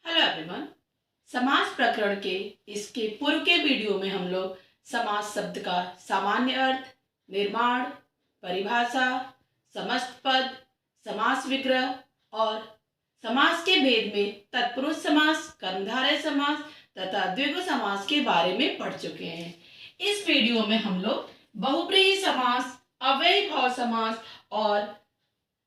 Hello everyone. समास प्रकरण के इसके पूर्व के वीडियो में हम लोग समास शब्द का सामान्य अर्थ, निर्माण, परिभाषा, समस्त पद, समास विग्रह और समास के भेद में तत्पुरुष समास, कर्मधारय समास तथा द्विगु समास के बारे में पढ़ चुके हैं। इस वीडियो में हम लोग बहुव्रीहि समास, अव्ययी भाव समास और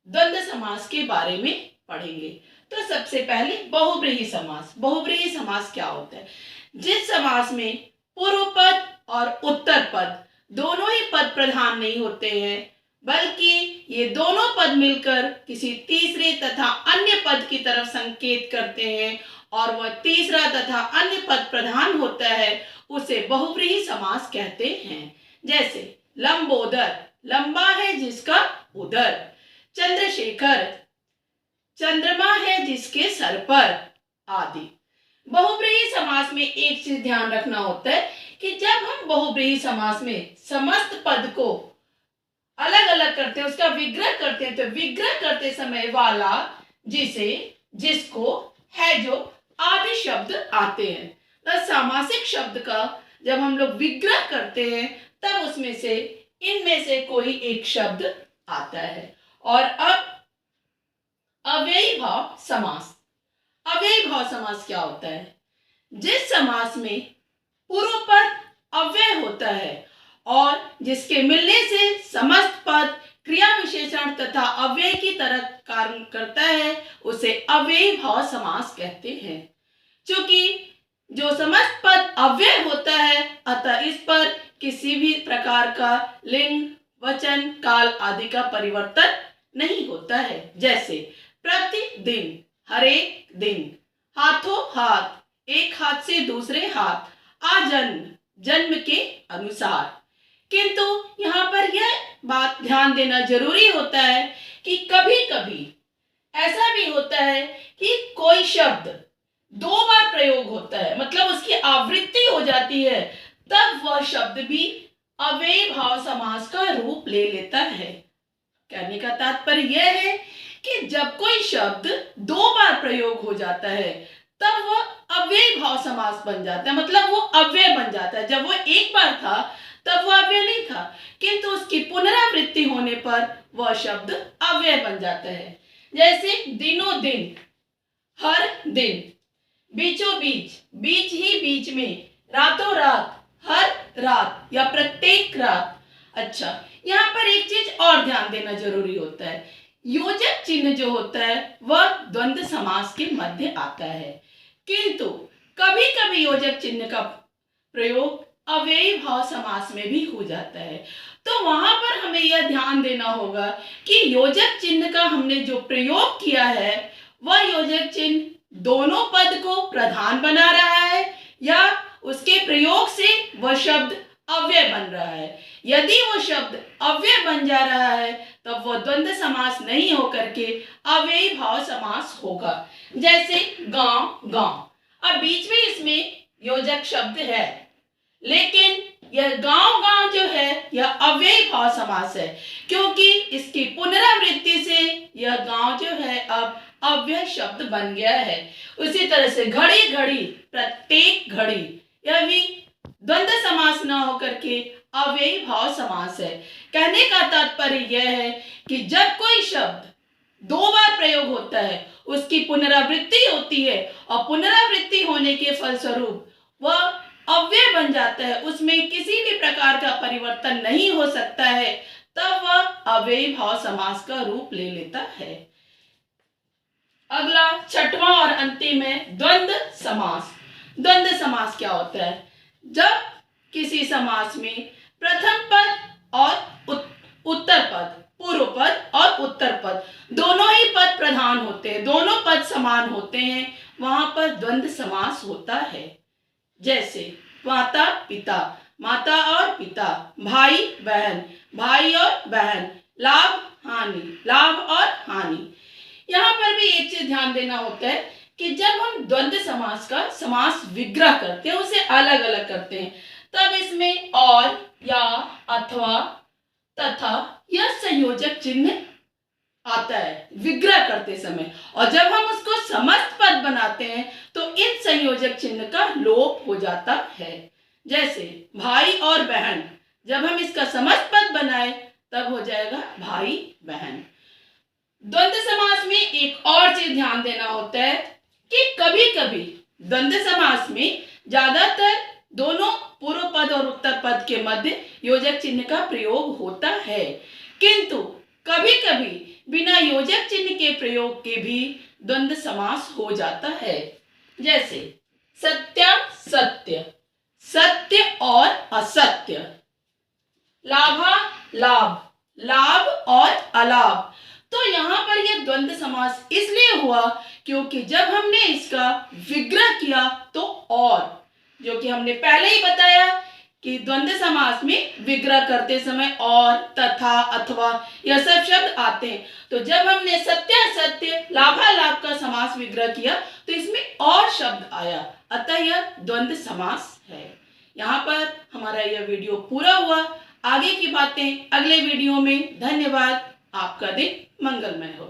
द्वंद्व समास के बारे में पढ़ेंगे। तो सबसे पहले बहुव्रीहि समास। बहुव्रीहि समास क्या होता है? जिस समास में पूर्व पद और उत्तर पद दोनों ही पद प्रधान नहीं होते हैं, बल्कि ये दोनों पद मिलकर किसी तीसरे तथा अन्य पद की तरफ संकेत करते हैं और वह तीसरा तथा अन्य पद प्रधान होता है, उसे बहुव्रीहि समास कहते हैं। जैसे लंबोदर, लंबा है जिसका उदर। चंद्रशेखर, चंद्रमा है जिसके सर पर, आदि। बहुव्रीहि समास में एक चीज ध्यान रखना होता है कि जब हम बहुव्रीहि समास में समस्त पद को अलग अलग करते हैं, उसका विग्रह करते हैं, तो विग्रह करते समय वाला, जिसे, जिसको, है, जो आदि शब्द आते हैं। तो सामासिक शब्द का जब हम लोग विग्रह करते हैं तब उसमें से इनमें से कोई एक शब्द आता है। और अब अव्ययी भाव समास। अव्ययी भाव समास क्या होता है? जिस समास में पूर्व पद अव्यय होता है और जिसके मिलने से समस्त पद क्रिया विशेषण तथा अव्यय की तरह कार्य करता है, उसे अव्ययी भाव समास कहते हैं। क्योंकि जो समस्त पद अव्यय होता है, अतः इस पर किसी भी प्रकार का लिंग, वचन, काल आदि का परिवर्तन नहीं होता है। जैसे प्रतिदिन, हर एक दिन, हाथों हाथ, एक हाथ से दूसरे हाथ, आजन्म, जन्म के अनुसार। किंतु यहाँ पर यह बात ध्यान देना जरूरी होता है कि कभी कभी ऐसा भी होता है कि कोई शब्द दो बार प्रयोग होता है, मतलब उसकी आवृत्ति हो जाती है, तब वह शब्द भी अव्ययी भाव समास का रूप ले लेता है। कहने का तात्पर्य यह है कि जब कोई शब्द दो बार प्रयोग हो जाता है तब वह अव्ययी भाव समास बन जाता है, मतलब वो अव्यय बन जाता है। जब वो एक बार था तब वह अव्यय नहीं था, किंतु उसकी पुनरावृत्ति होने पर वह शब्द अव्यय बन जाता है। जैसे दिनों दिन, हर दिन, बीचों बीच, बीच ही बीच में, रातों रात, हर रात या प्रत्येक रात। अच्छा, यहाँ पर एक चीज और ध्यान देना जरूरी होता है। योजक चिन्ह जो होता है वह द्वंद्व समास के मध्य आता है, किंतु कभी कभी योजक चिन्ह का प्रयोग अव्ययी भाव समास में भी हो जाता है। तो वहां पर हमें यह ध्यान देना होगा कि योजक चिन्ह का हमने जो प्रयोग किया है वह योजक चिन्ह दोनों पद को प्रधान बना रहा है या उसके प्रयोग से वह शब्द अव्यय बन रहा है। यदि वो शब्द अव्यय बन जा रहा है तब वह द्वंद्व समास नहीं होकर के अव्ययी भाव समास होगा। जैसे गांव, गांव, अब बीच में इसमें योजक शब्द है, लेकिन यह गांव गांव जो है यह अव्ययी भाव समास है, क्योंकि इसकी पुनरावृत्ति से यह गांव जो है अब अव्यय शब्द बन गया है। उसी तरह से घड़ी घड़ी, प्रत्येक घड़ी, यह भी द्वंद्व समास न होकर के अव्ययी भाव समास है। कहने का तात्पर्य यह है कि जब कोई शब्द दो बार प्रयोग होता है, उसकी पुनरावृत्ति होती है और पुनरावृत्ति होने के फलस्वरूप वह अव्यय बन जाता है, उसमें किसी भी प्रकार का परिवर्तन नहीं हो सकता है, तब वह अव्ययी भाव समास का रूप ले लेता है। अगला, छठवां और अंतिम है द्वंद्व समास। द्वंद्व समास क्या होता है? जब किसी समास में प्रथम पद और उत्तर पद, पूर्व पद और उत्तर पद दोनों ही पद प्रधान होते हैं, दोनों पद समान होते हैं, वहां पर द्वंद्व समास होता है। जैसे माता पिता, माता और पिता, भाई बहन, भाई और बहन, लाभ हानि, लाभ और हानि। यहाँ पर भी एक चीज ध्यान देना होता है कि जब हम द्वंद्व समास का समास विग्रह करते हैं, उसे अलग अलग करते हैं, तब इसमें और, या, अथवा, तथा यह संयोजक चिन्ह आता है विग्रह करते समय। और जब हम उसको समस्त पद बनाते हैं संयोजक चिन्ह का लोप हो जाता है। जैसे भाई और बहन, जब हम इसका समस्त पद बनाए तब हो जाएगा भाई बहन। द्वंद्व समास में एक और चीज ध्यान देना होता है कि कभी कभी द्वंद्व समास में ज्यादातर दोनों पूर्व पद और उत्तर पद के मध्य योजक चिन्ह का प्रयोग होता है, किंतु कभी कभी बिना योजक चिन्ह के प्रयोग के भी द्वंद्व समास हो जाता है। जैसे सत्यासत्य, सत्य और असत्य, लाभा लाभ, लाभ और अलाभ। तो यहाँ पर यह द्वंद्व समास इसलिए हुआ क्योंकि जब हमने इसका विग्रह किया तो और, जो कि हमने पहले ही बताया कि द्वंद्व समास में विग्रह करते समय और, तथा, अथवा यह सब शब्द आते हैं। तो जब हमने सत्य असत्य लाभालाभ का समास विग्रह किया तो इसमें और शब्द आया, अतः यह द्वंद्व समास है। यहाँ पर हमारा यह वीडियो पूरा हुआ। आगे की बातें अगले वीडियो में। धन्यवाद। आपका दिन मंगलमय हो।